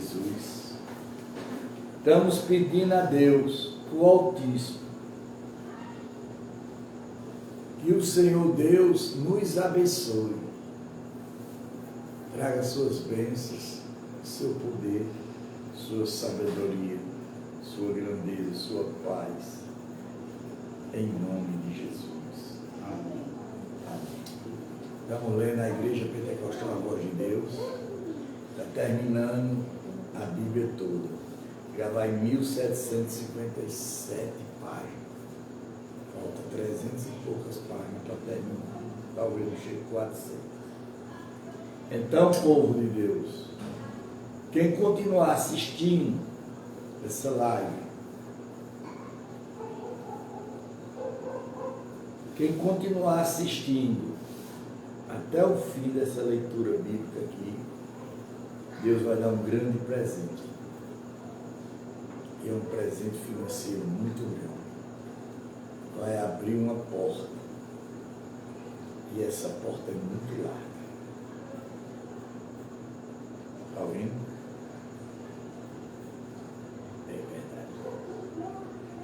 Jesus, estamos pedindo a Deus, o Altíssimo, que o Senhor Deus nos abençoe, traga suas bênçãos, seu poder, sua sabedoria, sua grandeza, sua paz, em nome de Jesus. Amém. Amém. Estamos lendo a Igreja Pentecostal A Voz de Deus, está terminando a Bíblia toda, já vai 1757 páginas, falta 300 e poucas páginas para terminar, talvez não chegue a 400. Então, povo de Deus, quem continuar assistindo essa live, quem continuar assistindo até o fim dessa leitura bíblica aqui, Deus vai dar um grande presente. E é um presente financeiro muito grande. Vai abrir uma porta. E essa porta é muito larga. Está ouvindo? É verdade.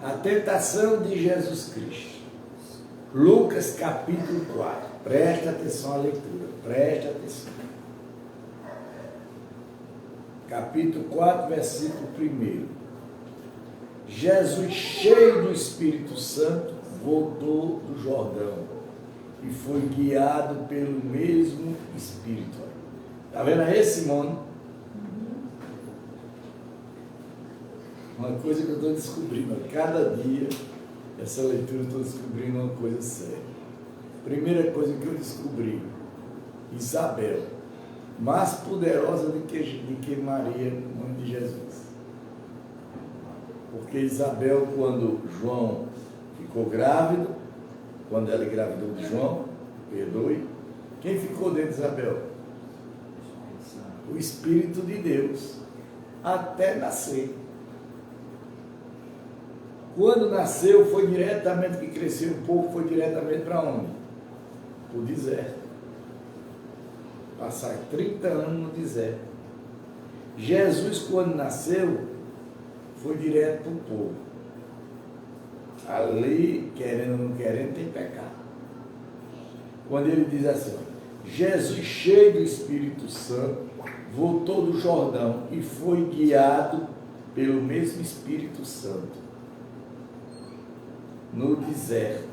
A tentação de Jesus Cristo. Lucas capítulo 4. Presta atenção à leitura. Presta atenção. Capítulo 4, versículo 1. Jesus, cheio do Espírito Santo, voltou do Jordão e foi guiado pelo mesmo Espírito. Está vendo aí, Simone? Uma coisa que eu estou descobrindo, a cada dia, essa leitura eu estou descobrindo uma coisa séria. Primeira coisa que eu descobri, Isabel, mais poderosa do que Maria, mãe de Jesus. Porque Isabel, quando João ficou grávido, quando ela engravidou de João, perdoe, quem ficou dentro de Isabel? O Espírito de Deus, até nascer. Quando nasceu, foi diretamente, que cresceu um pouco, foi diretamente para onde? Para o deserto. Passar 30 anos no deserto. Jesus, quando nasceu, foi direto para o povo. Ali, querendo ou não querendo, tem pecado. Quando ele diz assim, Jesus, cheio do Espírito Santo, voltou do Jordão e foi guiado pelo mesmo Espírito Santo no deserto,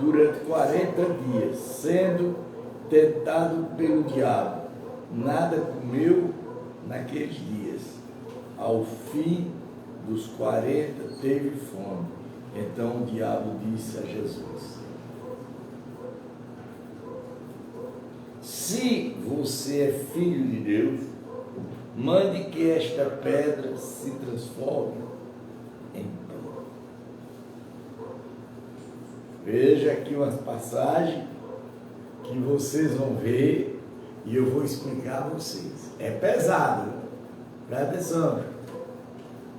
durante 40 dias, sendo tentado pelo diabo. Nada comeu naqueles dias. Ao fim dos 40, teve fome. Então o diabo disse a Jesus: se você é filho de Deus, mande que esta pedra se transforme em pão. Veja aqui umas passagens que vocês vão ver e eu vou explicar a vocês. É pesado. Presta atenção.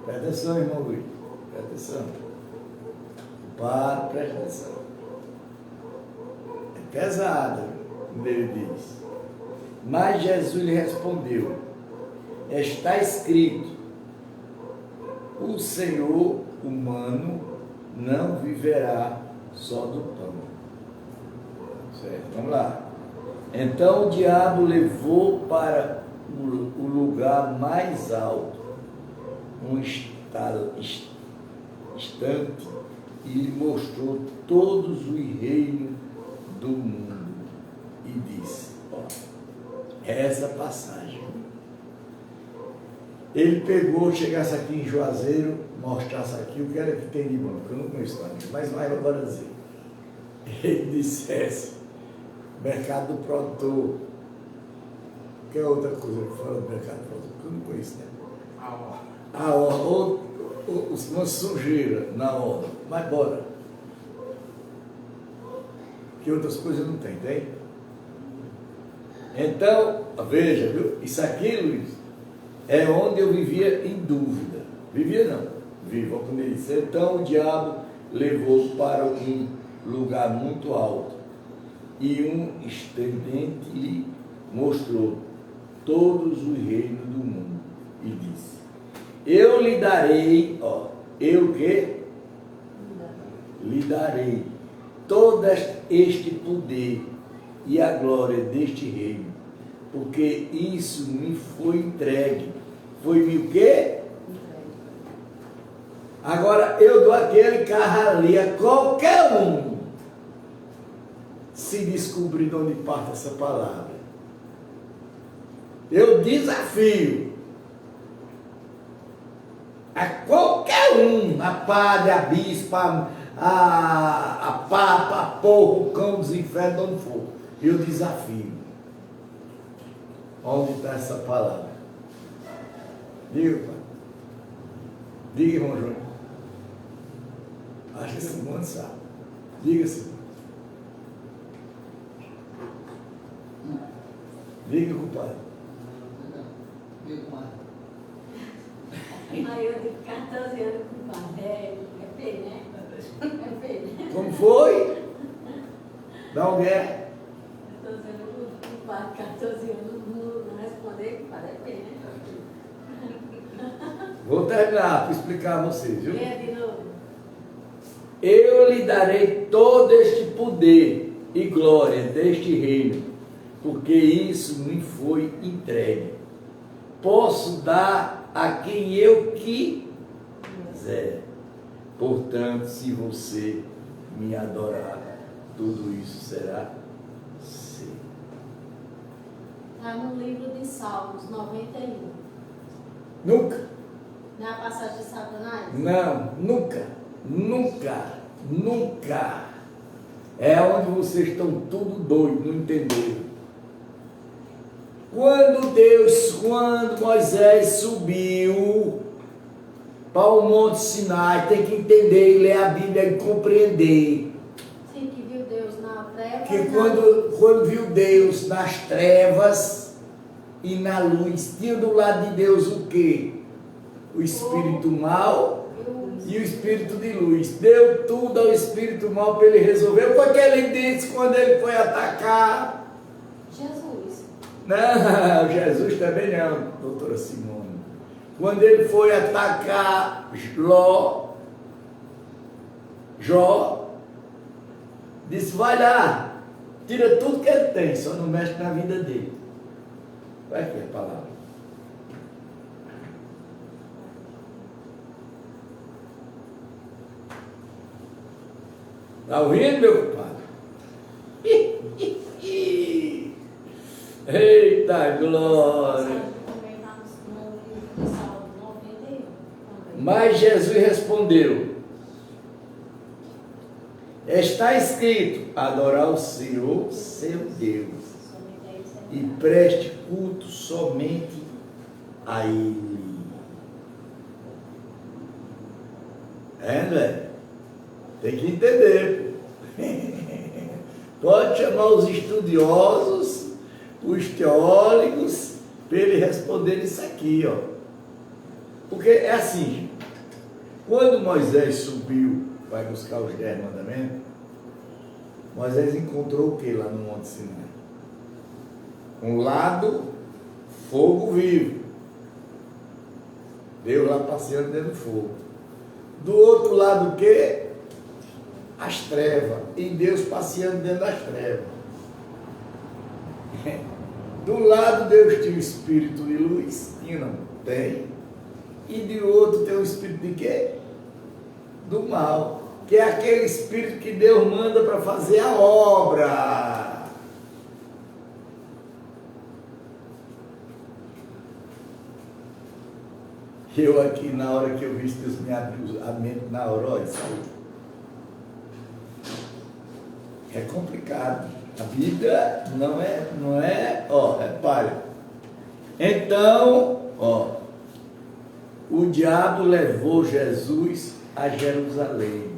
Presta atenção, irmão Luiz. Presta atenção. Presta atenção. É pesado, como ele diz. Mas Jesus lhe respondeu: está escrito, o Senhor humano não viverá só do pão. Certo? Vamos lá. Então o diabo levou para o lugar mais alto um instante e lhe mostrou todos os reinos do mundo e disse: ó, essa passagem. Ele pegou, chegasse aqui em Juazeiro, mostrasse aqui o que era que tem de bom, que eu não conheço também, mas vai agora dizer. Ele dissesse: mercado do produtor. Que é outra coisa que fala do mercado do produtor, que eu não conheço, né? A ordem, ou uma sujeira na ordem, mas bora. Que outras coisas não tem? Então, veja, viu? Isso aqui, Luiz, é onde eu vivia em dúvida. Vivia não, vivo, como ele disse. Então o diabo levou para um lugar muito alto e um estendente lhe mostrou todos os reinos do mundo e Eu lhe darei, ó, eu que? Lhe darei todo este poder e a glória deste reino, porque isso me foi entregue. Foi-me o quê? Agora eu dou aquele carro ali a qualquer um, se descobrir de onde parte essa palavra. Eu desafio a qualquer um, a padre, a bispa, a papa, a porra, o cão dos infernos, onde for. Eu desafio. Onde está essa palavra? Diga, pai. Diga, irmão Júnior. Acho que esse mundo sabe. Diga-se. Diga, compadre. Diga, compadre. Aí eu tenho 14 anos com o pai. É feio, né? É feio, né? Como foi? Dá um guerra. 14 anos com o pai, 14 anos não responder com o pai. É feio, né? Vou terminar para explicar a vocês, viu? Leia de novo. Eu lhe darei todo este poder e glória deste reino, porque isso me foi entregue. Posso dar a quem eu quiser. Portanto, se você me adorar, tudo isso será seu. Está no livro de Salmos 91. Nunca. Não é a passagem de Satanás? Não, nunca, nunca, nunca. É onde vocês estão tudo doido, não entenderam. Quando Moisés subiu para o Monte Sinai, tem que entender e ler a Bíblia e compreender. Sim, que viu Deus na treva. Que quando viu Deus nas trevas e na luz, tinha do lado de Deus o quê? O espírito mau e o espírito de luz. Deu tudo ao espírito mau para ele resolver. Foi o que ele disse quando ele foi atacar. Jesus. Não, Jesus também não, doutora Simone. Quando ele foi atacar Jó, disse, vai lá, tira tudo que ele tem, só não mexe na vida dele. Vai aqui a palavra. Está ouvindo, meu compadre? Eita glória! Mas Jesus respondeu, está escrito, adorar o Senhor, seu Deus, e preste culto somente a Ele. Velho? Tem que entender. Pode chamar os estudiosos, os teólogos, para ele responder isso aqui, ó. Porque é assim, quando Moisés subiu, vai buscar os 10 mandamentos, Moisés encontrou o que lá no Monte Sinai? Um lado, fogo vivo. Deus lá passeando dentro do fogo. Do outro lado o quê? As trevas. E Deus passeando dentro das trevas. Do lado Deus tinha o espírito de luz, tinha não? Tem. E de outro tem o espírito de quê? Do mal. Que é aquele espírito que Deus manda para fazer a obra. Eu aqui, na hora que eu vi isso, Deus me abriu a mente na hora, olha, sabe? É complicado. A Bíblia não é, ó, é palha. Então, ó, o diabo levou Jesus a Jerusalém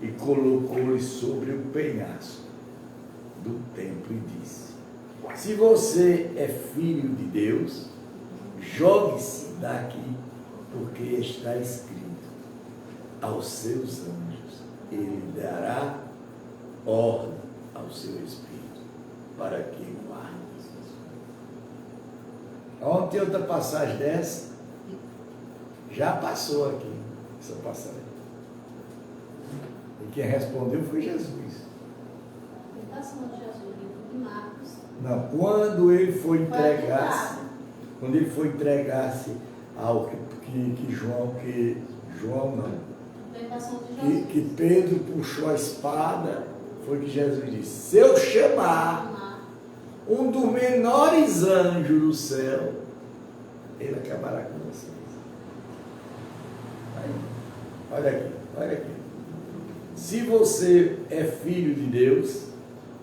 e colocou-lhe sobre o penhasco do templo e disse, se você é filho de Deus, jogue-se daqui, porque está escrito, aos seus anjos ele dará ordem ao seu espírito, para que guarde. Ontem outra passagem dessa, Já passou aqui, essa passagem. E quem respondeu foi Jesus. Tentação de Jesus, livro de Marcos. Não, quando ele foi entregar-se ao João não, Tentação de Jesus. que Pedro puxou a espada, foi que Jesus disse, se eu chamar um dos menores anjos do céu, ele acabará com vocês. Aí, olha aqui. Se você é filho de Deus,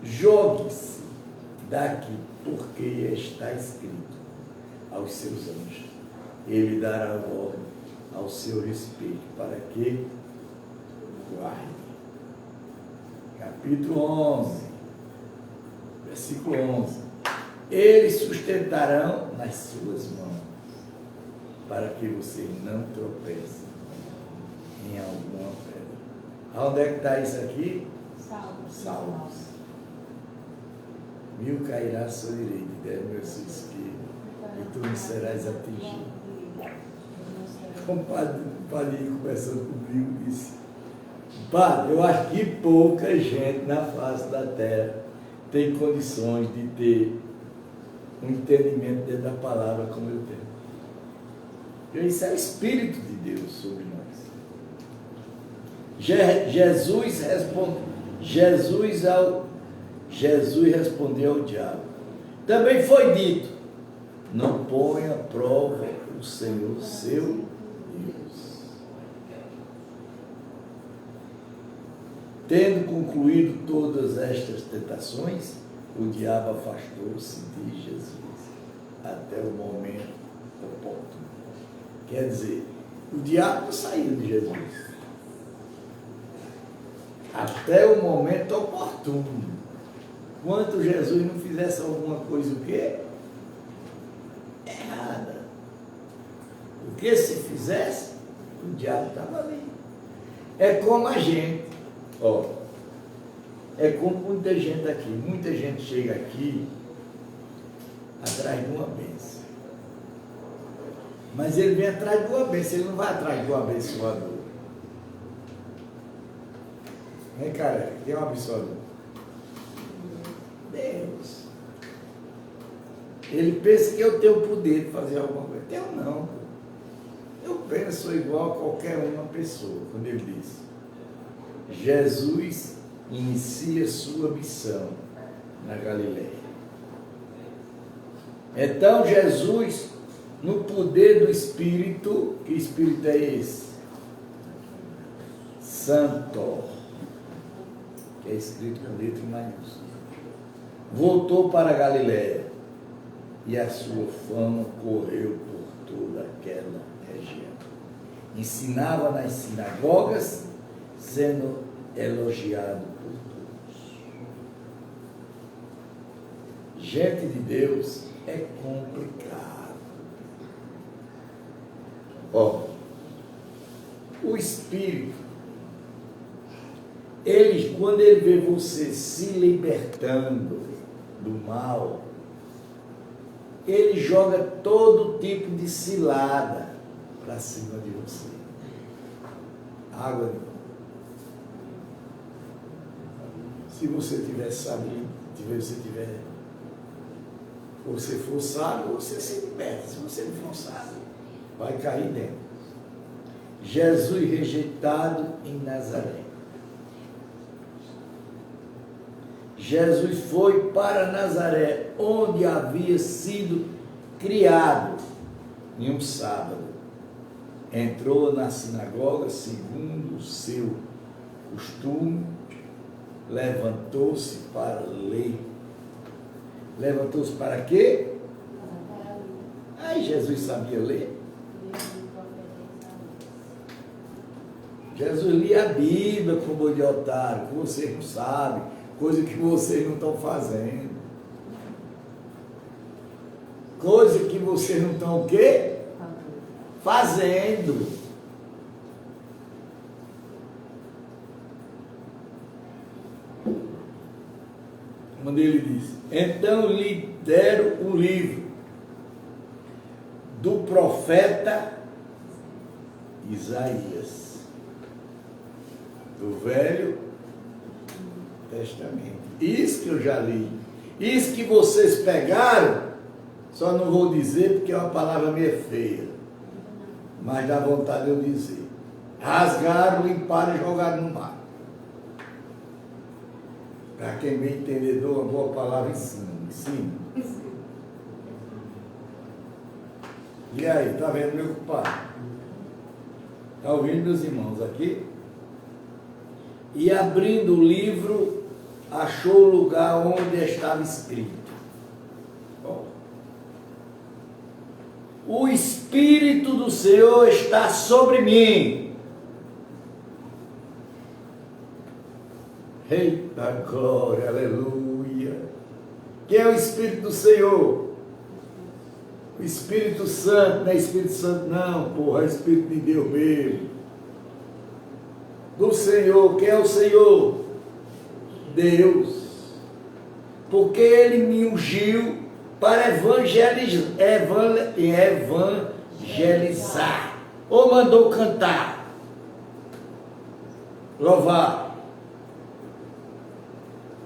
jogue-se daqui, porque está escrito aos seus anjos. Ele dará ordem ao seu respeito, para que guarde. Capítulo 11, versículo 11. Eles sustentarão nas suas mãos, para que você não tropece em alguma pedra. Aonde é que está isso aqui? Salmos. 1000 cairá à sua direita e 10.000 à sua esquerda, e tu não serás atingido. Um padre conversando comigo disse, padre, eu acho que pouca gente na face da terra tem condições de ter um entendimento dentro da palavra como eu tenho. Porque isso é o Espírito de Deus sobre nós. Jesus respondeu ao diabo. Também foi dito, não ponha à prova o Senhor seu Deus. Tendo concluído todas estas tentações, o diabo afastou-se de Jesus até o momento oportuno. Quer dizer, o diabo saiu de Jesus até o momento oportuno. Quanto Jesus não fizesse alguma coisa o quê? Errada. Porque se fizesse, o diabo estava ali. É como a gente, ó. É como muita gente aqui. Muita gente chega aqui atrás de uma bênção. Mas ele vem atrás de uma bênção, ele não vai atrás de um abençoador. Vem, cara, quem é um abençoador? Deus. Ele pensa que eu tenho o poder de fazer alguma coisa. Eu não. Eu penso igual a qualquer uma pessoa. Quando ele diz, Jesus inicia sua missão na Galileia. Então Jesus, no poder do Espírito, que Espírito é esse? Santo, que é escrito com letra maiúscula, voltou para a Galileia e a sua fama correu por toda aquela região. Ensinava nas sinagogas, sendo elogiado por todos. Gente de Deus é complicado. Ó, o Espírito, quando ele vê você se libertando do mal, ele joga todo tipo de cilada para cima de você. Água de coco. Se você tiver sabido, você for sábio, você se liberta. Se você não for sábio, vai cair dentro. Jesus rejeitado em Nazaré. Jesus foi para Nazaré, onde havia sido criado, em um sábado. Entrou na sinagoga, segundo o seu costume, levantou-se para ler. Levantou-se para quê? Aí Jesus sabia ler. Jesus lia a Bíblia como boi de otário, que vocês não sabem, coisa que vocês não estão fazendo. Coisa que vocês não estão o quê? Fazendo. Quando ele diz, então lhe deram o livro do profeta Isaías, do Velho Testamento. Isso que eu já li. Isso que vocês pegaram, só não vou dizer porque é uma palavra meio feia, mas dá vontade de eu dizer. Rasgaram, limparam e jogaram no mar. Para quem é bem entendedor, uma boa palavra ensina. E aí, está vendo, meu compadre? Está ouvindo, meus irmãos, aqui? E abrindo o livro, achou o lugar onde estava escrito. Bom, o Espírito do Senhor está sobre mim. Eita glória, aleluia. Quem é o Espírito do Senhor? O Espírito Santo, não é Espírito Santo não, porra, é Espírito de Deus mesmo. Do Senhor, quem é o Senhor? Deus. Porque Ele me ungiu para evangelizar. Ou mandou cantar, louvar.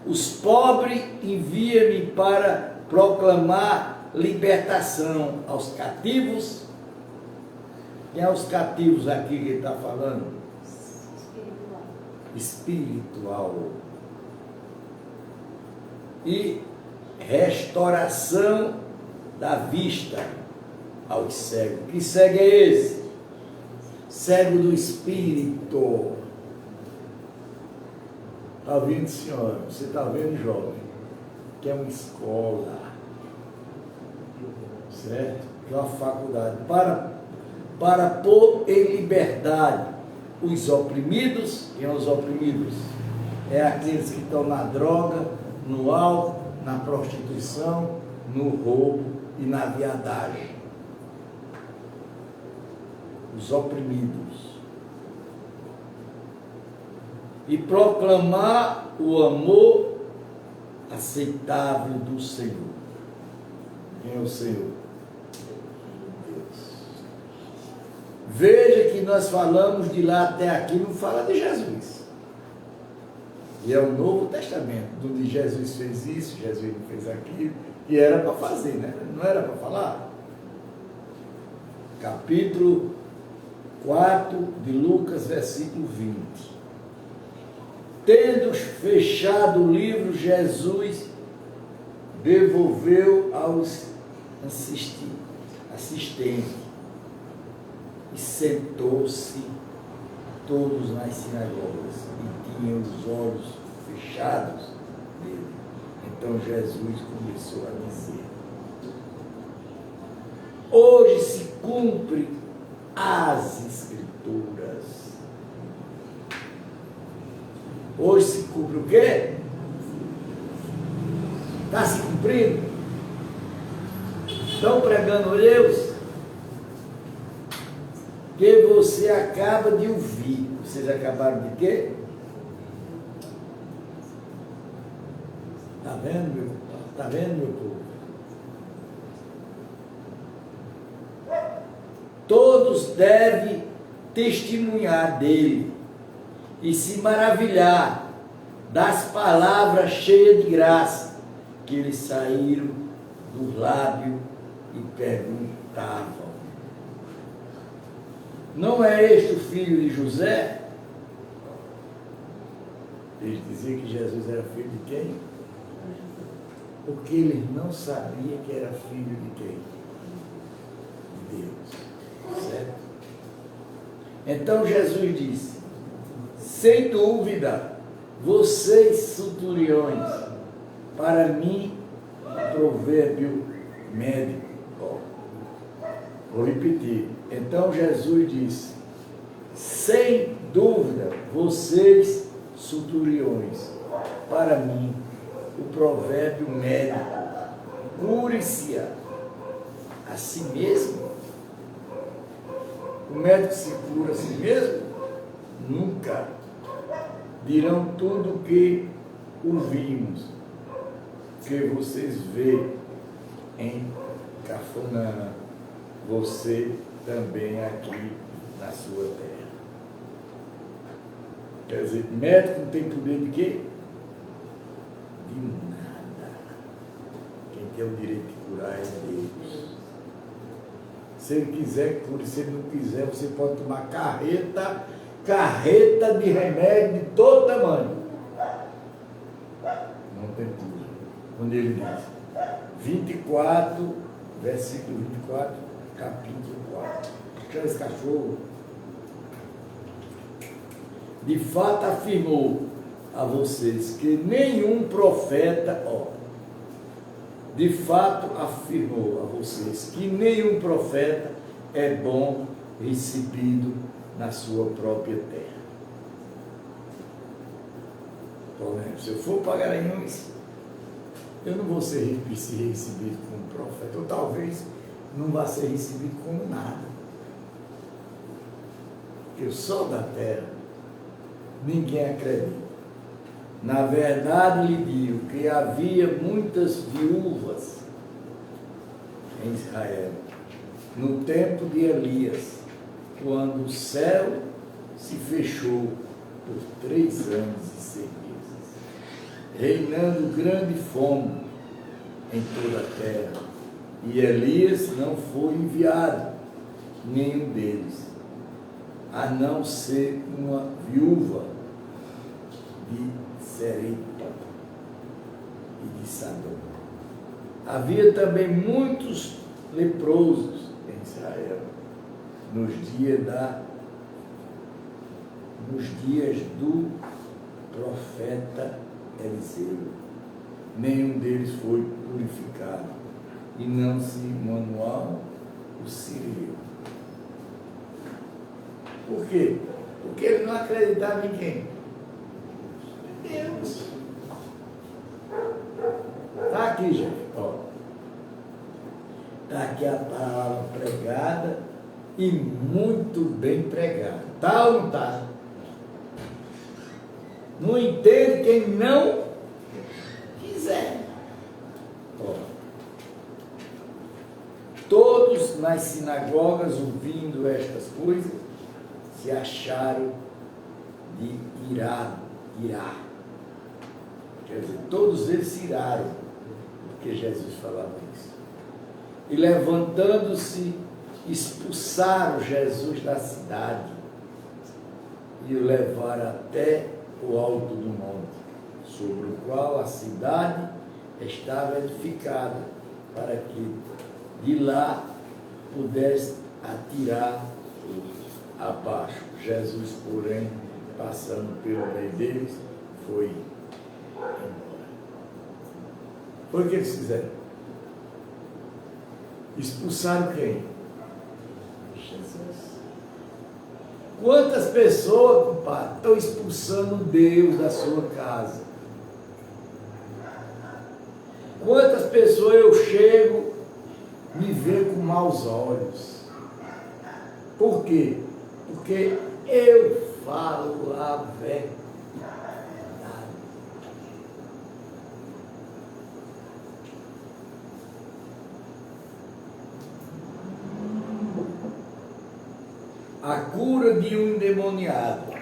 Os pobres envia-me para proclamar libertação aos cativos. Quem é os cativos aqui que ele está falando? Espiritual. E restauração da vista aos cegos. Que cego é esse? Cego do Espírito. Está vendo, senhora? Você está vendo, jovem? Que é uma escola. Certo? Que é uma faculdade. Para pôr em liberdade os oprimidos. Quem são os oprimidos? É aqueles que estão na droga, no álcool, na prostituição, no roubo e na viadagem. Os oprimidos. E proclamar o amor aceitável do Senhor. Quem é o Senhor? Deus. Veja que nós falamos de lá até aqui, não fala de Jesus. E é o Novo Testamento, onde Jesus fez isso, Jesus fez aquilo, e era para fazer, né? Não era para falar? Capítulo 4 de Lucas, versículo 20. Tendo fechado o livro, Jesus devolveu aos assistentes e sentou-se todos nas sinagogas e tinham os olhos fechados dele. Então Jesus começou a dizer: hoje se cumpre as Escrituras. Hoje se cumpre o quê? Está se cumprindo? Estão pregando Deus? Que você acaba de ouvir. Vocês acabaram de quê? Está vendo, meu? Está vendo, meu povo? Todos devem testemunhar dele e se maravilhar das palavras cheias de graça que lhes saíram do lábio e perguntavam: não é este o filho de José? Eles diziam que Jesus era filho de quem? Porque eles não sabiam que era filho de quem? De Deus. Certo? Então Jesus disse: sem dúvida, vocês centuriões, para mim, provérbio médico. Vou repetir. Então Jesus disse: sem dúvida, vocês centuriões, para mim, o provérbio médico, cure-se a si mesmo. O médico se cura a si mesmo? Nunca. Dirão tudo o que ouvimos, que vocês veem em Cafarnaum, você também aqui na sua terra. Quer dizer, médico não tem poder de quê? De nada. Quem tem o direito de curar é Deus. Se ele quiser, cure. Se ele não quiser, você pode tomar carreta de remédio de todo tamanho. Não tem cura. Quando ele diz, 24, versículo 24, capítulo 4. Chama esse cachorro. De fato afirmou a vocês que nenhum profeta, de fato afirmou a vocês que nenhum profeta é bom recebido na sua própria terra. Por exemplo, se eu for para Garanhuns, eu não vou ser recebido como profeta, ou talvez não vá ser recebido como nada. Porque o sol da terra, ninguém acredita. Na verdade, lhe digo que havia muitas viúvas em Israel, no tempo de Elias, quando o céu se fechou por 3 anos e 6 meses, reinando grande fome em toda a terra. E Elias não foi enviado, nenhum deles, a não ser uma viúva de Serepta e de Sadom. Havia também muitos leprosos em Israel nos dias do profeta Eliseu. Nenhum deles foi purificado, e não se Manuel o sirio. Por quê? Porque ele não acreditava em quem? Deus. Está aqui, gente. Está aqui a palavra pregada e muito bem pregada. Está ou não está? Não entende quem não quiser. Todos nas sinagogas, ouvindo estas coisas, se acharam de irar. Quer dizer, todos eles se iraram, porque Jesus falava isso. E levantando-se, expulsaram Jesus da cidade e o levaram até o alto do monte, sobre o qual a cidade estava edificada, para que de lá pudesse atirar abaixo. Jesus, porém, passando pelo meio deles, foi embora. Foi o que eles fizeram? Expulsaram quem? Jesus. Quantas pessoas, compadre, estão expulsando Deus da sua casa? Quantas pessoas eu chego, me ver com maus olhos? Por quê? Porque eu falo a verdade. A cura de um endemoniado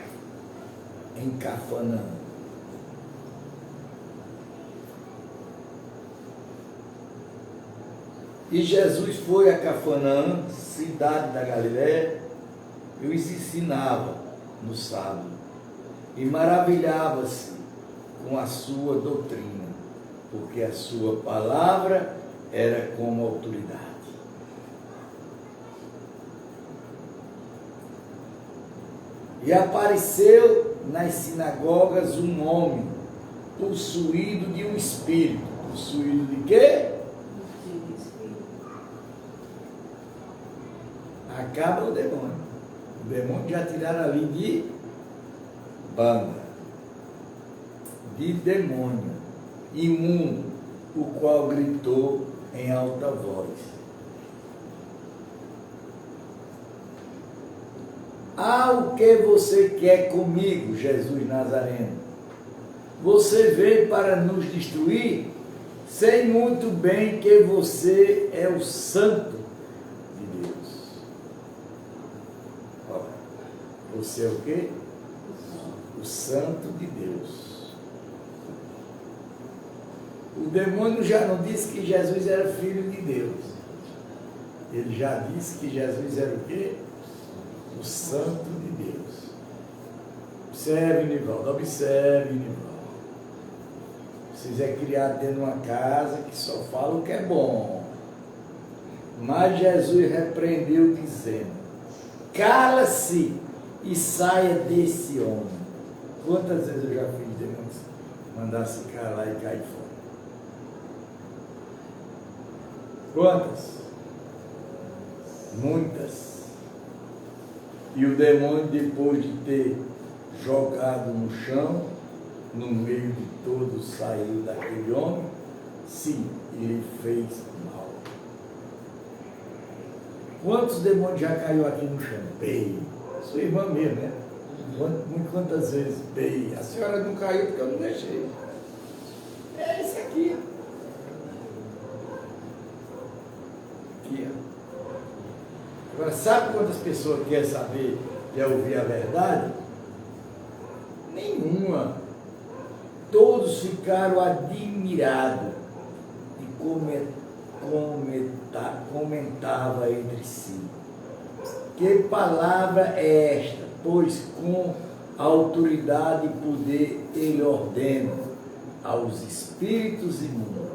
em Cafarnaum. E Jesus foi a Cafarnaum, cidade da Galiléia, e os ensinava no sábado, e maravilhava-se com a sua doutrina, porque a sua palavra era como autoridade. E apareceu nas sinagogas um homem possuído de um espírito. Possuído de quê? Acaba o demônio. O demônio já tiraram ali de banda, de demônio, imundo, o qual gritou em alta voz: o que você quer comigo, Jesus Nazareno? Você veio para nos destruir? Sei muito bem que você é o Santo de Deus. Olha, Você é o quê? O Santo de Deus. O demônio já não disse que Jesus era filho de Deus. Ele já disse que Jesus era o quê? O Santo de Deus. Observe, Nivaldo, observe, Nivaldo. Vocês é criado dentro de uma casa que só fala o que é bom. Mas Jesus repreendeu dizendo: cala-se e saia desse homem. Quantas vezes eu já fiz demônios mandar se calar e cair fora? Quantas? Muitas. E o demônio, depois de ter jogado no chão, no meio de todos, saiu daquele homem, sim, ele fez mal. Quantos demônios já caiu aqui no chão? Bem, sua irmã mesmo, né? Quantas vezes? Bem, a senhora não caiu porque eu não deixei. É esse aqui. Aqui, ó. Agora, sabe quantas pessoas querem saber, quer ouvir a verdade? Nenhuma. Todos ficaram admirados e comentava entre si: que palavra é esta? Pois com autoridade e poder ele ordena aos espíritos imundos.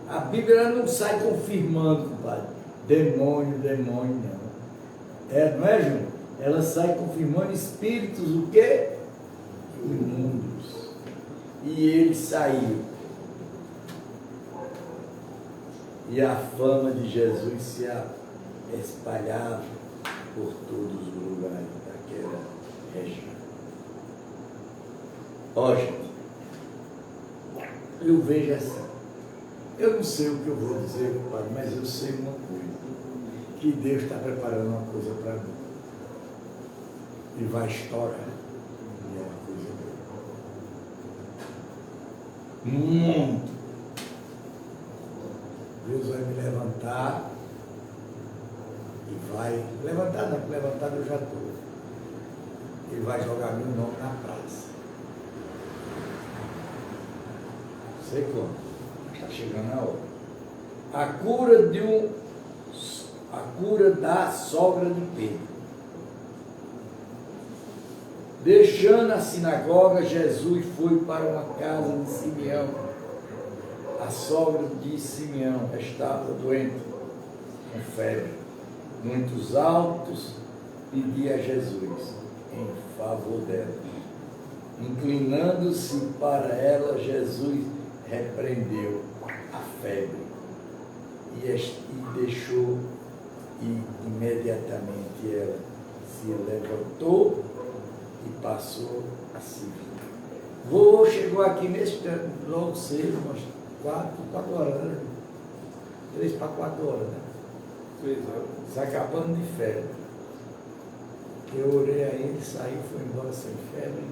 A Bíblia não sai confirmando, compadre, demônio, não. Não é, Júnior? Ela sai confirmando espíritos o quê? Imundos. E ele saiu. E a fama de Jesus se espalhava por todos os lugares daquela região. Ó, gente, eu vejo assim. Eu não sei o que eu vou dizer, compadre, mas eu sei uma coisa. Que Deus está preparando uma coisa para mim. E vai estourar. E é uma coisa boa. Muito. Deus vai me levantar. E vai. Levantar não, porque levantado eu já estou. Ele vai jogar meu nome na praça. Sei como. Está chegando a hora. A cura da sogra de Pedro. Deixando a sinagoga, Jesus foi para uma casa de Simeão. A sogra de Simeão estava doente, com febre. Muitos altos pedia a Jesus em favor dela. Inclinando-se para ela, Jesus repreendeu a febre e deixou, e imediatamente ela se levantou e passou a se vir. Vovô chegou aqui nesse tempo, logo cedo, umas 4 horas, né? 3 para 4 horas, né? 3 horas. Se acabando de febre. Eu orei a ele, saí, foi embora sem febre.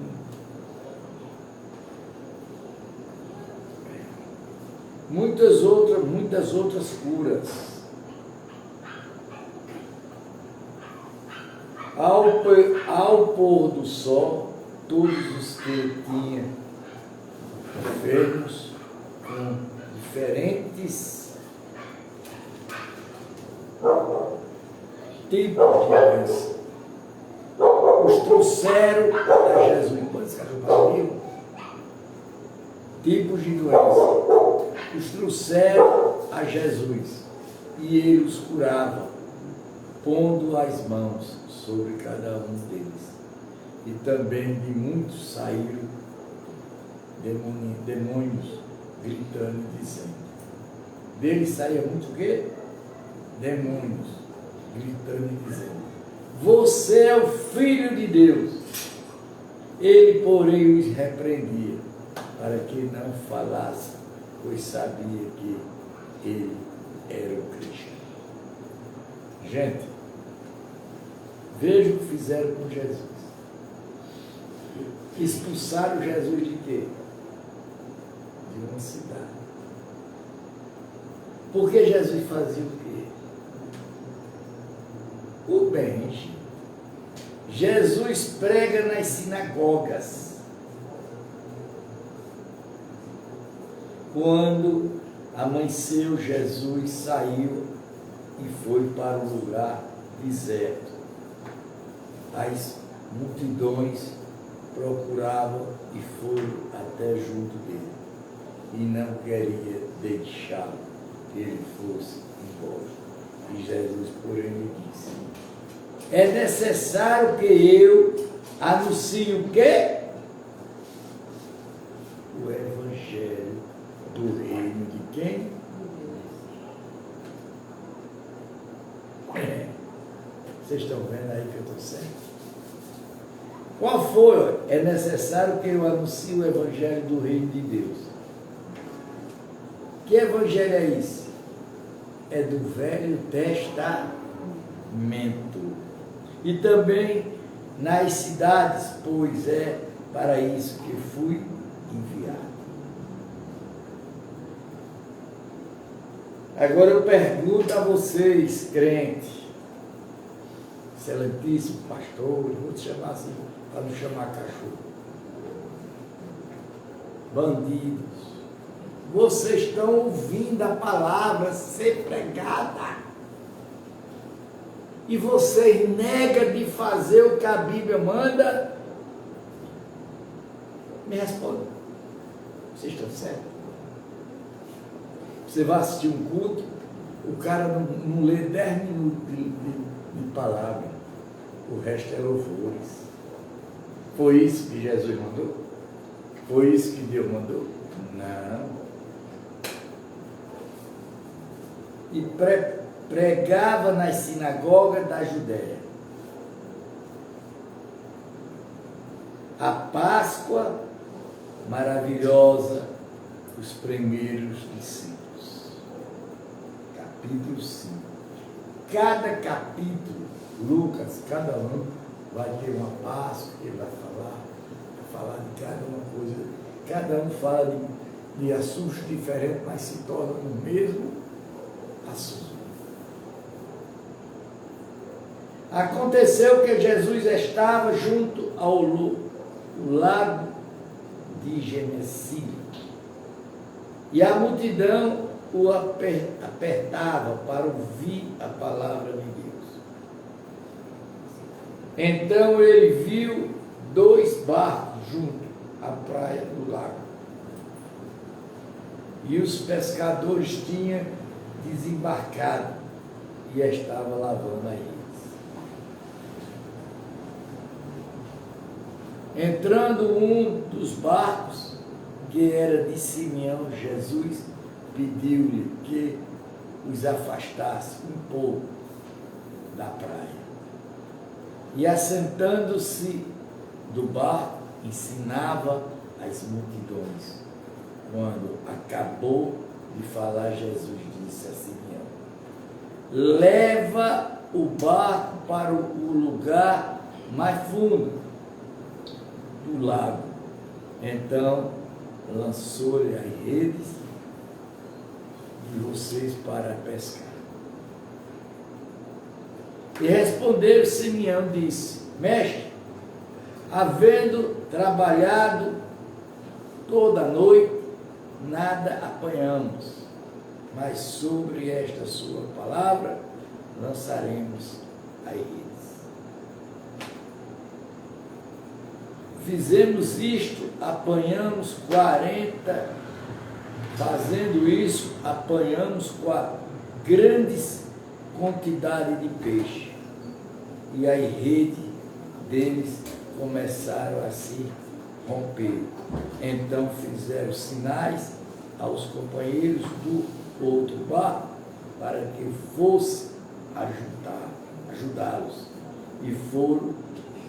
Muitas outras curas. Ao pôr do sol, todos os que tinham enfermos com diferentes tipos de doença, os trouxeram a Jesus. Pode escrever para mim? Tipos de doença. Os trouxeram a Jesus e ele os curava, pondo as mãos sobre cada um deles. E também de muitos saíram demônios, gritando e dizendo. Deles saía muito o quê? Demônios, gritando e dizendo: você é o Filho de Deus. Ele, porém, os repreendia, para que não falasse, pois sabia que ele era o Cristo. Gente, veja o que fizeram com Jesus. Expulsaram Jesus de quê? De uma cidade. Porque Jesus fazia o quê? O bem, gente. Jesus prega nas sinagogas. Quando amanheceu, Jesus saiu e foi para um lugar deserto. As multidões procuravam e foram até junto dele, e não queria deixá-lo que ele fosse embora. E Jesus, porém, lhe disse: é necessário que eu anuncie o quê? O Evangelho do reino de quem? Vocês estão vendo aí que eu estou certo? Qual foi? É necessário que eu anuncie o Evangelho do reino de Deus. Que Evangelho é esse? É do Velho Testamento. E também nas cidades, pois é para isso que fui enviado. Agora eu pergunto a vocês, crentes, excelentíssimo pastor, vou te chamar assim, para não chamar cachorro, bandidos, vocês estão ouvindo a palavra ser pregada e vocês negam de fazer o que a Bíblia manda? Me responda, vocês estão certos? Você vai assistir um culto, o cara não lê 10 minutos de palavra, o resto é louvores. Foi isso que Jesus mandou? Foi isso que Deus mandou? Não. E pregava nas sinagogas da Judéia. A Páscoa maravilhosa, os primeiros discípulos. Capítulo 5. Cada capítulo, Lucas, cada um vai ter uma Páscoa que ele vai falar de cada uma coisa. Cada um fala de assuntos diferentes, mas se torna o mesmo assunto. Aconteceu que Jesus estava junto ao lago de Genezaré, e a multidão o apertava para ouvir a palavra de Deus. Então ele viu 2 barcos junto à praia do lago, e os pescadores tinham desembarcado e estavam lavando a redes. Entrando um dos barcos, que era de Simeão, Jesus pediu-lhe que os afastasse um pouco da praia. E assentando-se do barco, ensinava as multidões. Quando acabou de falar, Jesus disse a Simeão: leva o barco para o lugar mais fundo do lago. Então lançou-lhe as redes de vocês para pescar. E respondeu Simeão, disse: mestre, havendo trabalhado toda a noite, nada apanhamos, mas sobre esta sua palavra lançaremos as redes. Fizemos isto, apanhamos 40, fazendo isso, apanhamos grandes quantidades de peixe, e as redes deles começaram a se romper. Então fizeram sinais aos companheiros do outro barco para que fosse ajudá-los, e foram,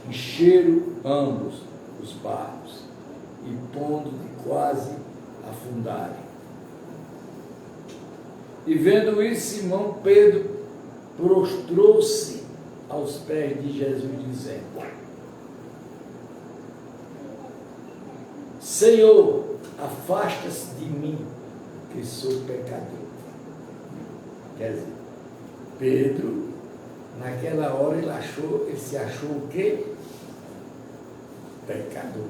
encheram ambos os barcos, e pondo de quase afundarem. E vendo isso, Simão Pedro prostrou-se aos pés de Jesus, dizendo: Senhor, afasta-se de mim, que sou pecador. Quer dizer, Pedro, naquela hora, ele se achou o quê? pecador.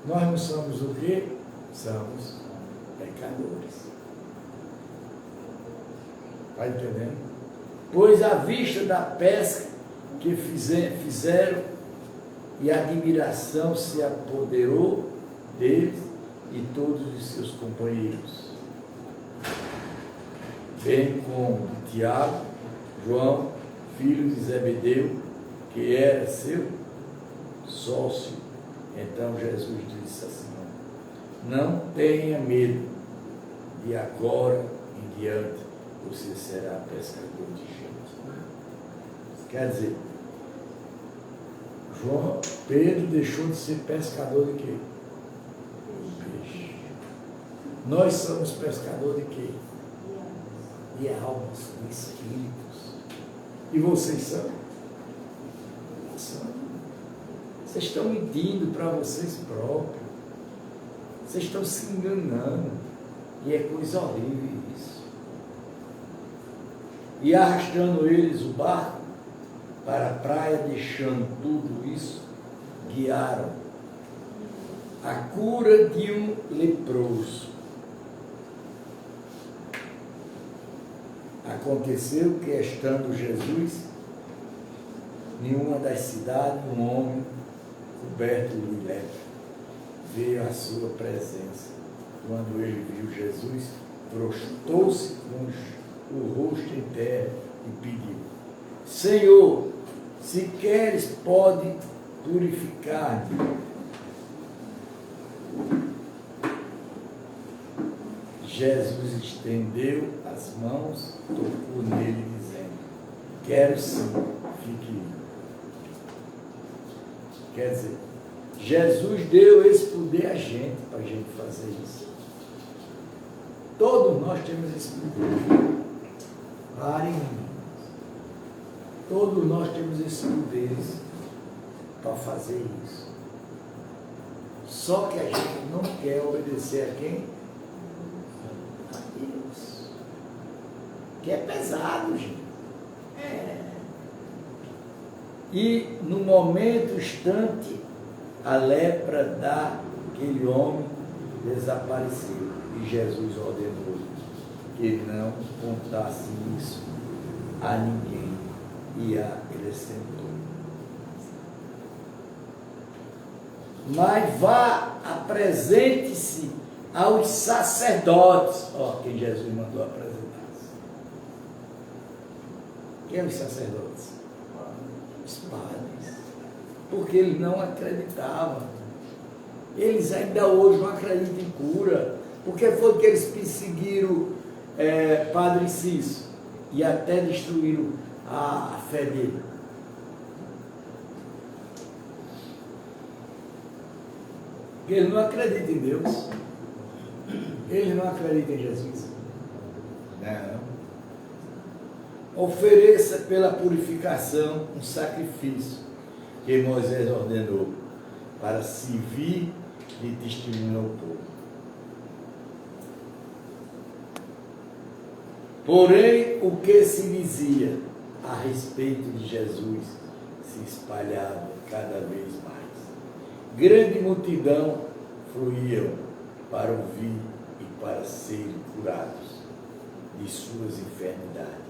Nós não somos o quê? Somos pecadores. Está entendendo? Pois à vista da pesca que fizeram, e a admiração se apoderou deles e todos os seus companheiros, bem como Tiago, João, filho de Zebedeu, que era seu sócio. Então Jesus disse assim: não tenha medo, de agora em diante você será pescador de gente. Quer dizer, Pedro deixou de ser pescador de quê? Peixe. Nós somos pescador de quê? De almas, de espíritos. E vocês são? São. Vocês estão mentindo para vocês próprios. Vocês estão se enganando. E é coisa horrível isso. E arrastando eles o barco para a praia, deixando tudo isso, guiaram a cura de um leproso. Aconteceu que, estando Jesus em uma das cidades, um homem coberto de lepra veio à sua presença. Quando ele viu Jesus, prostou-se com o rosto em terra e pediu: Senhor, se queres, pode purificar-me. Jesus estendeu as mãos, tocou nele, dizendo: quero sim, fique limpo. Quer dizer, Jesus deu esse poder a gente, para a gente fazer isso. Todos nós temos esse poder. Parem. Todos nós temos esse poder para fazer isso. Só que a gente não quer obedecer a quem? A Deus. Que é pesado, gente. E no momento instante, a lepra daquele homem desapareceu. E Jesus ordenou que não contasse isso a ninguém. E acrescentou: mas vá, apresente-se aos sacerdotes. Ó, quem Jesus mandou apresentar-se. Quem é os sacerdotes? Os padres. Porque eles não acreditavam. Eles ainda hoje não acreditam em cura. Porque foi que eles perseguiram Padre Cícero e até destruíram a fé dele. Ele não acredita em Deus. Ele não acredita em Jesus. Não. Ofereça pela purificação um sacrifício que Moisés ordenou para servir de testemunho ao povo. Porém, o que se dizia a respeito de Jesus se espalhava cada vez mais. Grande multidão fluía para ouvir e para serem curados de suas enfermidades.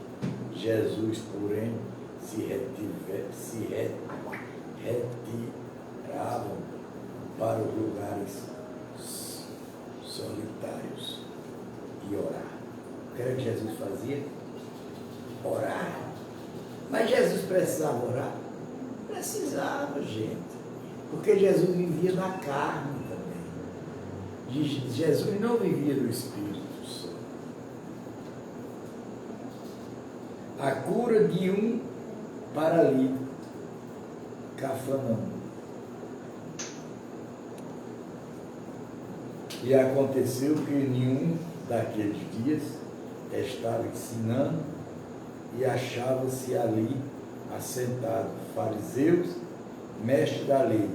Jesus, porém, se retiravam para os lugares solitários e orar. O que era que Jesus fazia? Orar. Mas Jesus precisava orar? Precisava, gente. Porque Jesus vivia da carne também. Jesus não vivia do Espírito só. A cura de um paralítico, Cafarnaum. E aconteceu que nenhum daqueles dias estava ensinando e achava-se ali assentado fariseus, mestres da lei,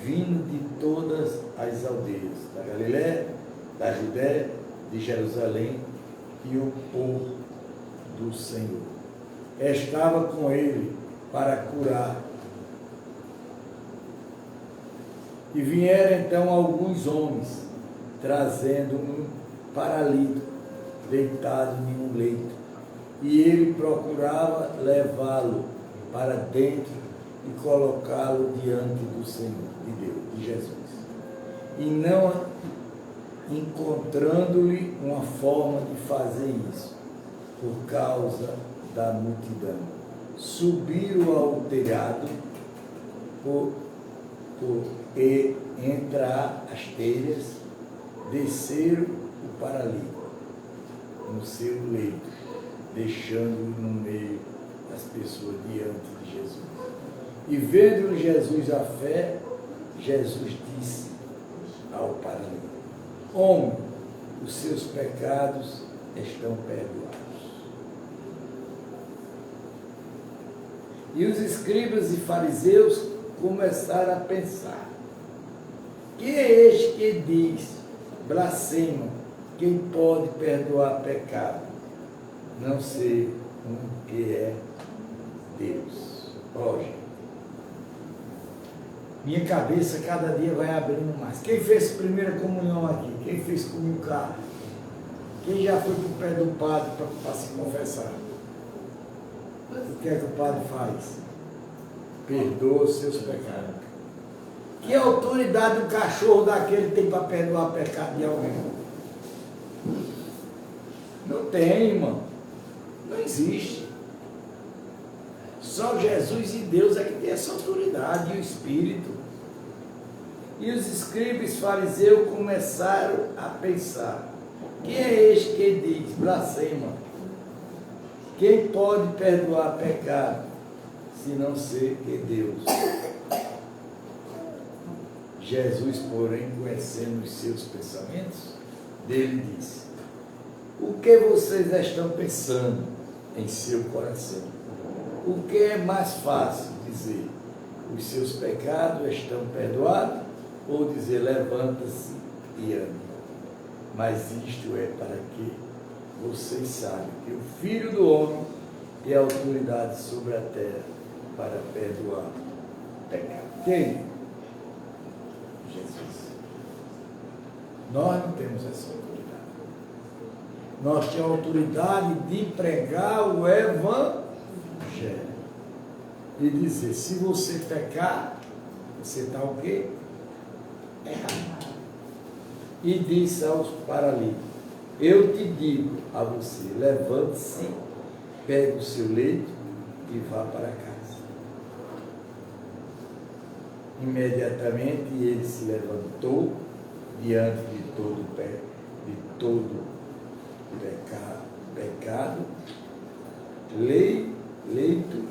vindo de todas as aldeias da Galiléia, da Judéia, de Jerusalém, e o povo do Senhor estava com ele para curar. E vieram então alguns homens, trazendo um paralítico, deitado em um leito. E ele procurava levá-lo para dentro e colocá-lo diante do Senhor, de Deus, de Jesus. E não encontrando-lhe uma forma de fazer isso, por causa da multidão, subiram ao telhado e entrar as telhas, desceram o paralítico no seu leito, deixando-o no meio das pessoas diante de Jesus. E vendo Jesus a fé, Jesus disse ao paralítico: homem, os seus pecados estão perdoados. E os escribas e fariseus começaram a pensar: quem é este que diz, blasfema, quem pode perdoar pecado? Não sei um que é Deus. Hoje, minha cabeça cada dia vai abrindo mais. Quem fez primeira comunhão aqui? Quem fez comigo carro? Quem já foi para o pé do padre para se confessar? O que é que o padre faz? Perdoa os seus pecados. Que autoridade o cachorro daquele tem para perdoar pecado de alguém? Não tem, irmão. Não existe. Só Jesus e Deus é que tem essa autoridade, e o Espírito. E os escribas e fariseus começaram a pensar: quem é este que diz, blasfema? Quem pode perdoar pecado, se não ser que Deus? Jesus, porém, conhecendo os seus pensamentos, dele disse: o que vocês estão pensando em seu coração? O que é mais fácil dizer, os seus pecados estão perdoados, ou dizer, levanta-se e ande? Mas isto é para que vocês saibam que o Filho do Homem tem autoridade sobre a terra para perdoar pecado. Quem? Jesus. Nós não temos essa autoridade. Nós temos a autoridade de pregar o Evangelho. E dizer, se você pecar, você está o quê? Errado. E disse aos paralíticos: eu te digo a você, levante-se, pegue o seu leito e vá para casa. Imediatamente ele se levantou diante de todo pecado, leito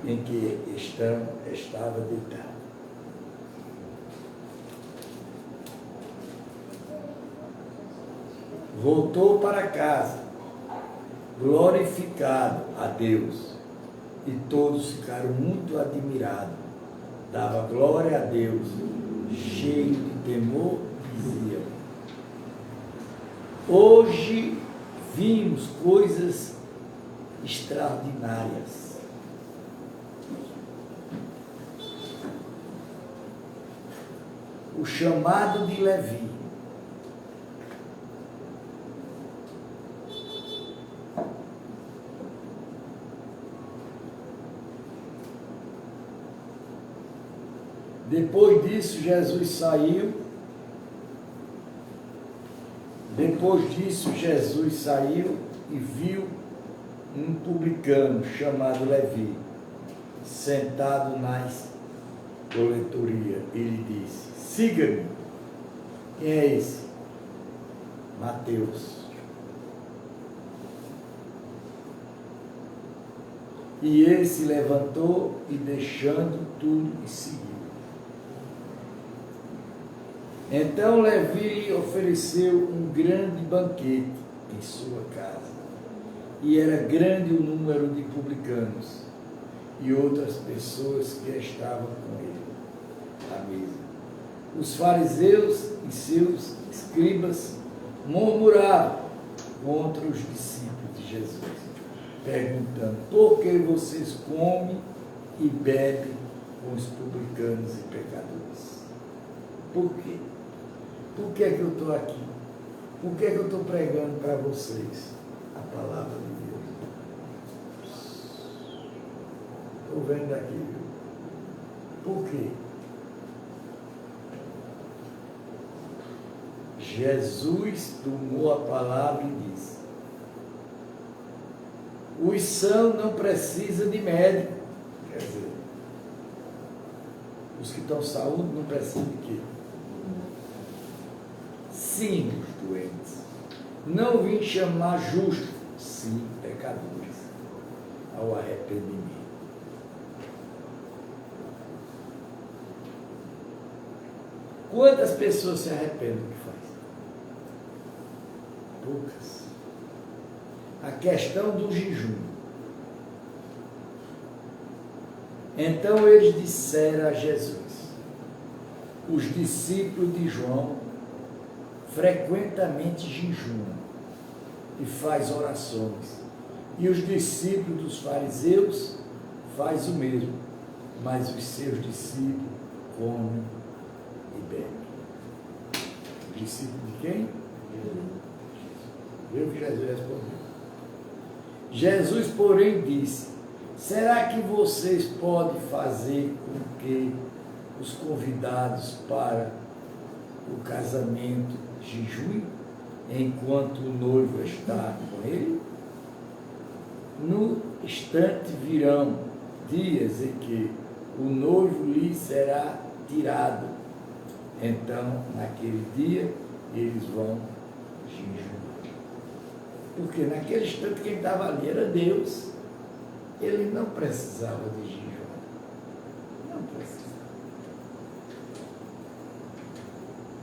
em que estava deitado. Voltou para casa, glorificado a Deus, e todos ficaram muito admirados. Dava glória a Deus, cheio de temor, dizia: hoje vimos coisas extraordinárias. O chamado de Levi. Depois disso, Jesus saiu. E viu um publicano chamado Levi, sentado nas coletorias. Ele disse: siga-me. Quem é esse? Mateus. E ele se levantou e, deixando tudo, e seguiu. Então Levi lhe ofereceu um grande banquete em sua casa, e era grande o número de publicanos e outras pessoas que estavam com ele à mesa. Os fariseus e seus escribas murmuravam contra os discípulos de Jesus, perguntando: por que vocês comem e bebem com os publicanos e pecadores? Por quê? Por que é que eu estou aqui? Por que é que eu estou pregando para vocês a palavra de Deus? Estou vendo aqui, viu? Por quê? Jesus tomou a palavra e disse: os sãos não precisam de médico. Quer dizer, os que estão saúde não precisam de quê? Sim, os doentes. Não vim chamar justos, sim, pecadores, ao arrependimento. Quantas pessoas se arrependem do que faz? Poucas. A questão do jejum. Então eles disseram a Jesus: os discípulos de João frequentemente jejuam e faz orações, e os discípulos dos fariseus faz o mesmo, mas os seus discípulos comem e bebem. Discípulo de quem? Viu que Jesus respondeu. Jesus, porém, disse: será que vocês podem fazer com que os convidados para o casamento jejuem, enquanto o noivo está com ele? No instante virão dias em que o noivo lhe será tirado. Então, naquele dia, eles vão jejuar. Porque naquele instante quem estava ali era Deus. Ele não precisava de jejuar. Não precisava.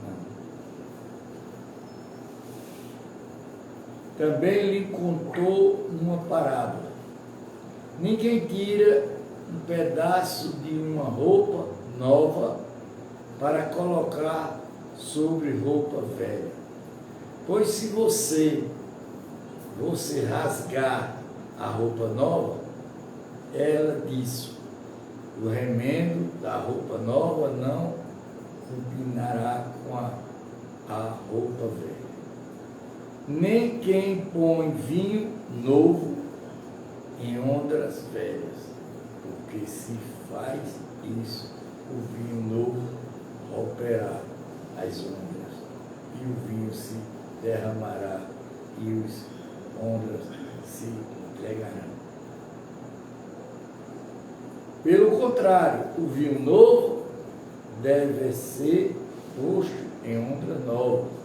Não. Também lhe contou uma parábola. Ninguém tira um pedaço de uma roupa nova para colocar sobre roupa velha. Pois se você rasgar a roupa nova, ela diz: o remendo da roupa nova não combinará com a roupa velha. Nem quem põe vinho novo em odres velhas, porque se faz isso, o vinho novo romperá as ondas, e o vinho se derramará, e os ondas se entregarão. Pelo contrário, o vinho novo deve ser posto em onda nova.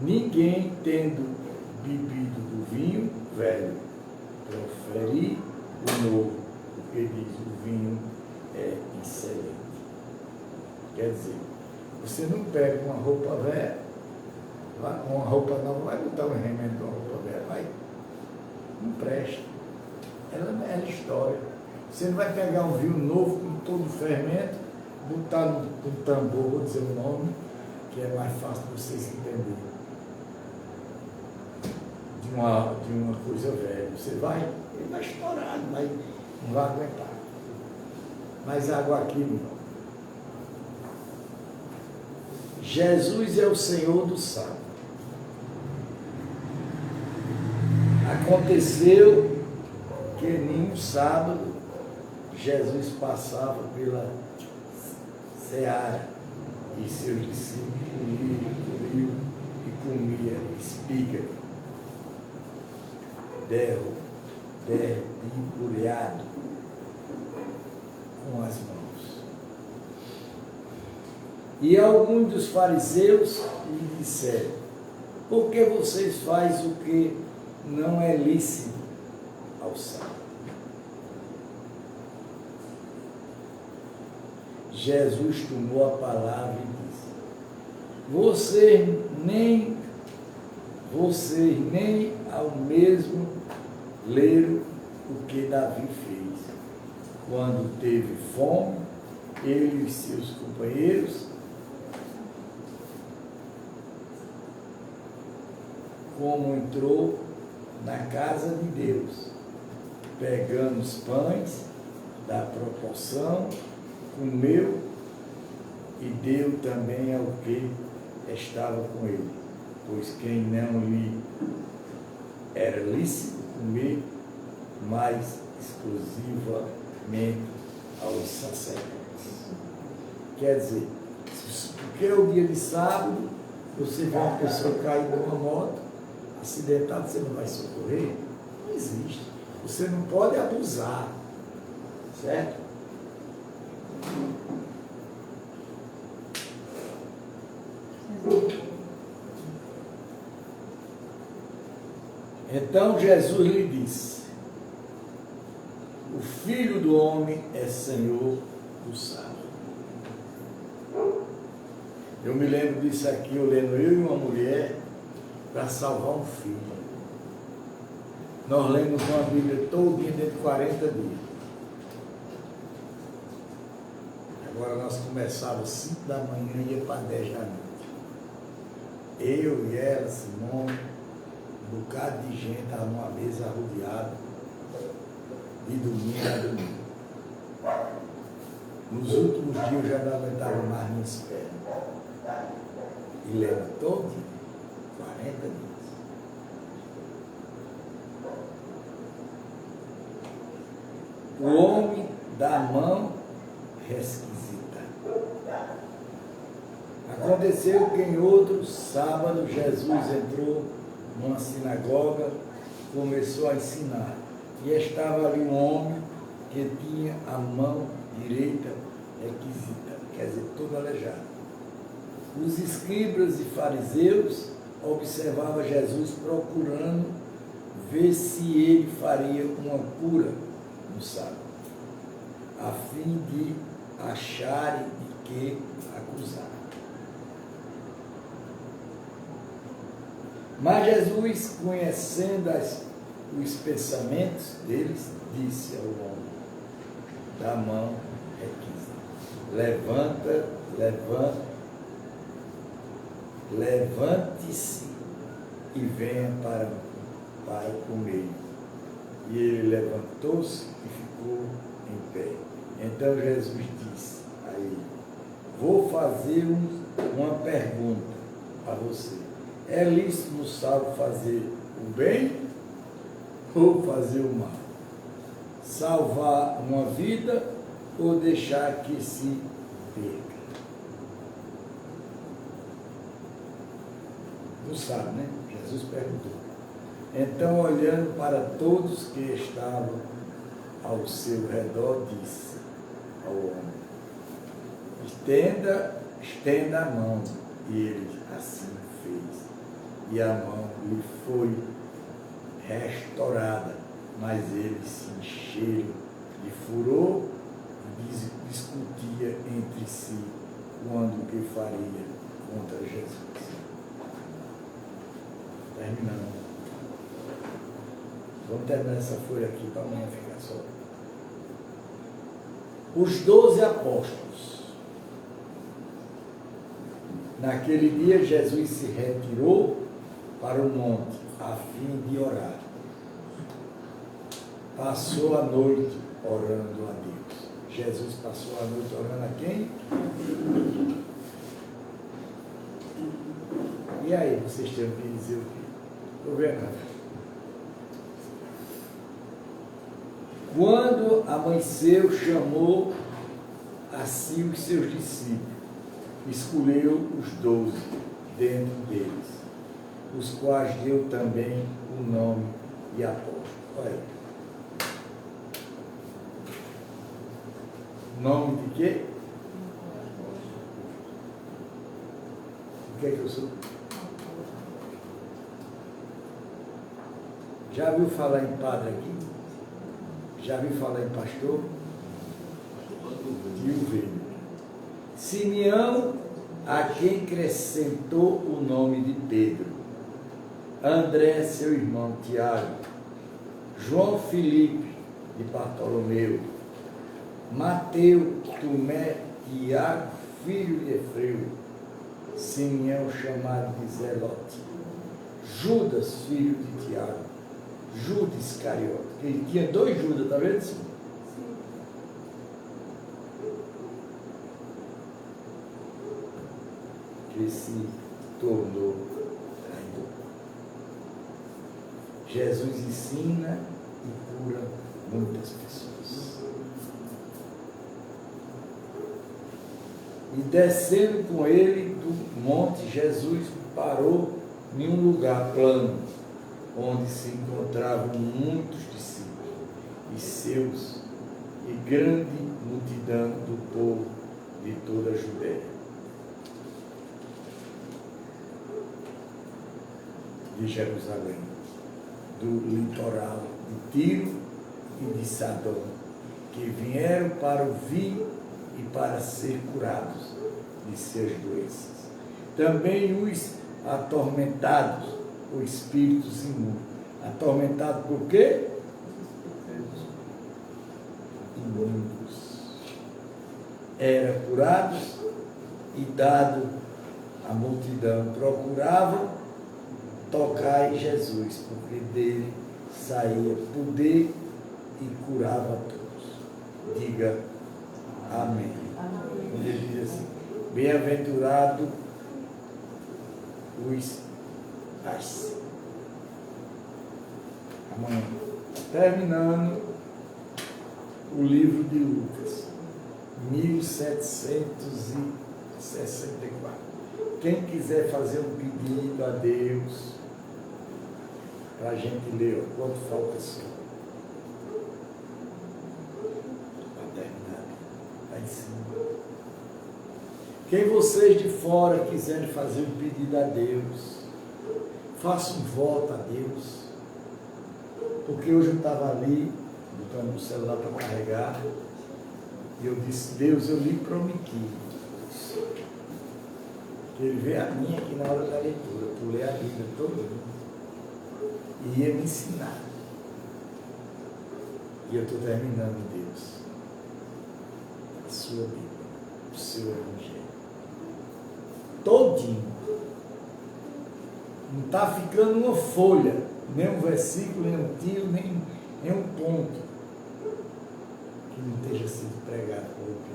Ninguém, tendo bebido do vinho velho, profere o novo, porque diz: o vinho é excelente. Quer dizer, você não pega uma roupa velha, uma roupa nova, vai botar um remendo numa roupa velha, vai? Não presta. Ela é história. Você não vai pegar um vinho novo com todo o fermento, botar no tambor, vou dizer o nome, que é mais fácil de vocês entenderem. De uma coisa velha. Você vai, ele vai estourar, não vai aguentar. Mas água aqui não. Jesus é o Senhor do sábado. Aconteceu que em um sábado Jesus passava pela seara e seus discípulos comiam e comia espiga, debulhado com as mãos. E alguns dos fariseus lhe disseram: por que vocês fazem o que não é lícito ao sábado? Jesus tomou a palavra e disse: vocês nem ao mesmo leram o que Davi fez, quando teve fome, ele e seus companheiros, como entrou na casa de Deus, pegando os pães da proporção, comeu e deu também ao que estava com ele, pois quem não lhe era lícito comer, mais exclusivamente aos sacerdotes. Quer dizer, porque é o dia de sábado, você vê uma pessoa cair numa moto, acidentada, você não vai socorrer? Não existe. Você não pode abusar, certo? Então Jesus lhe disse: o Filho do Homem é Senhor do sábado. Eu me lembro disso aqui, eu lendo eu e uma mulher para salvar um filho. Nós lemos uma Bíblia todinha dentro de 40 dias. Agora nós começávamos 5 da manhã e ia para 10 da noite. Eu e ela, Simone, um bocado de gente, estava numa mesa arrodeada, e domingo a domingo. Nos últimos dias eu já não aguentava mais minhas pernas. E leva todo dia, 40 dias. O homem da mão resquisita. Aconteceu que em outro sábado Jesus entrou numa sinagoga, começou a ensinar. E estava ali um homem que tinha a mão direita requisita, quer dizer, todo aleijado. Os escribas e fariseus observavam Jesus procurando ver se ele faria uma cura no sábado, a fim de acharem de que acusar. Mas Jesus, conhecendo os pensamentos deles, disse ao homem da mão requisita: levante-se e venha para comer. E ele levantou-se e ficou em pé. Então Jesus disse a ele: vou fazer uma pergunta a você. É lícito no sábado fazer o bem ou fazer o mal? Salvar uma vida ou deixar que se perca? Não sabe, né? Jesus perguntou. Então, olhando para todos que estavam ao seu redor, disse ao homem: estenda a mão. E ele assim fez. E a mão lhe foi restaurada, mas eles se encheram de furor e discutia entre si quando o que faria contra Jesus. Terminando. Vamos terminar essa folha aqui para amanhã ficar só. Os 12 apóstolos. Naquele dia Jesus se retirou para o monte a fim de orar. Passou a noite orando a Deus. Jesus passou a noite orando a quem? E aí, vocês têm que dizer o quê? Estou vendo nada. Quando amanheceu, chamou a si os seus discípulos, escolheu os 12 dentro deles, os quais deu também o nome de apóstolo. Olha aí. Nome de quê? O que é que eu sou? Já viu falar em padre aqui? Já viu falar em pastor? Tio Velho. Simeão, a quem acrescentou o nome de Pedro. André, seu irmão Tiago. João Filipe de Bartolomeu. Mateus, Tomé, Tiago, filho de Efreu. Simeão, chamado de Zelote. Judas, filho de Tiago. Judas Iscariote, que ele tinha 2 Judas, está vendo? Sim. que se tornou traidor. Jesus ensina e cura muitas pessoas. E descendo com ele do monte, Jesus parou em um lugar plano, onde se encontravam muitos discípulos e seus, e grande multidão do povo de toda a Judéia, de Jerusalém, do litoral de Tiro e de Sidom, que vieram para ouvir e para ser curados de suas doenças. Também os atormentados por espíritos imundos. Atormentados por quê? Imundos. Eram curados e dado à multidão. Procuravam tocar em Jesus, porque dele saía poder e curava a todos. Diga amém. Amém. Ele diz assim: bem-aventurado os amanhã, terminando o livro de Lucas, 1764. Quem quiser fazer um pedido a Deus, para a gente ler, quanto falta só. Para terminar, lá em cima. Quem vocês de fora quiserem fazer um pedido a Deus, faça um voto a Deus. Porque hoje eu estava ali, botando o celular para carregar, e eu disse: Deus, eu lhe prometi que ele veio a mim aqui na hora da leitura, por ler a Bíblia toda, e ia me ensinar. E eu estou terminando, Deus, a sua Bíblia, o seu Evangelho. Todinho. Não está ficando uma folha, nem um versículo, nem um tiro, nem um ponto que não esteja sido pregado por outro.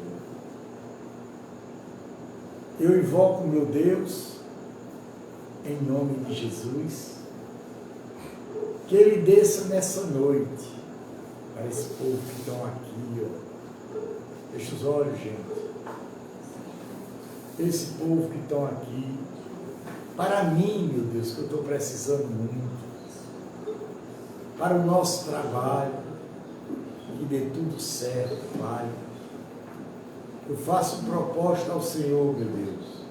Eu invoco meu Deus, em nome de Jesus, que Ele desça nessa noite para esse povo que estão aqui, ó. Fecha os olhos, gente. Esse povo que estão aqui, para mim, meu Deus, que eu estou precisando muito, para o nosso trabalho, que dê tudo certo, Pai. Eu faço um propósito ao Senhor, meu Deus.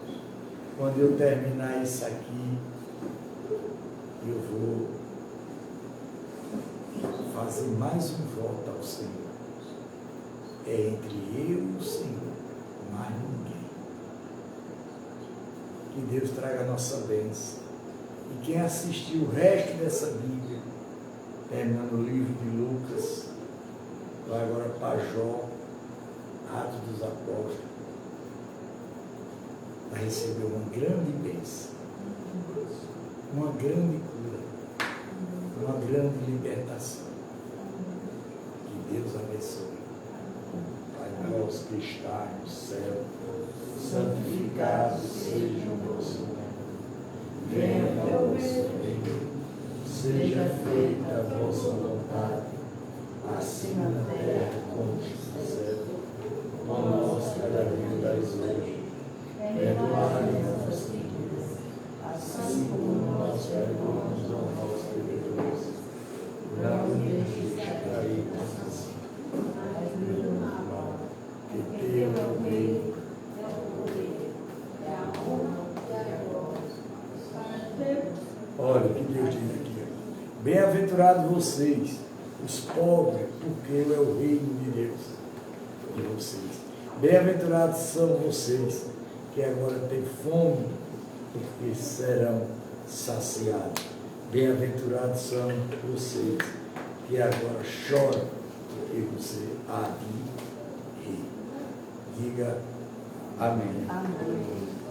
Quando eu terminar isso aqui, eu vou fazer mais um voto ao Senhor. É entre eu e o Senhor, mais ninguém. Que Deus traga a nossa bênção. E quem assistiu o resto dessa Bíblia, terminando o livro de Lucas, vai agora para Jó, Atos dos Apóstolos, vai receber uma grande bênção, uma grande cura, uma grande libertação. Que Deus abençoe. Pai nosso que está no céu, santificado seja o vosso nome. Venha o vosso reino, seja feita a vossa vontade, assim na terra como no céu. O nosso cada dia dai hoje. Perdoai nossas dívidas, assim como nós perdoamos aos nossos devedores. Não nos deixes cair na tentação, mas livra-nos do mal, que teu é o reino, é o poder, é a honra, é a glória. Olha o que Deus diz aqui. Bem-aventurados vocês, os pobres, porque é o reino de Deus de vocês. Bem-aventurados são vocês que agora têm fome, porque serão saciados. Bem-aventurados são vocês que agora choram, porque você há de rir. Diga amém. Amém.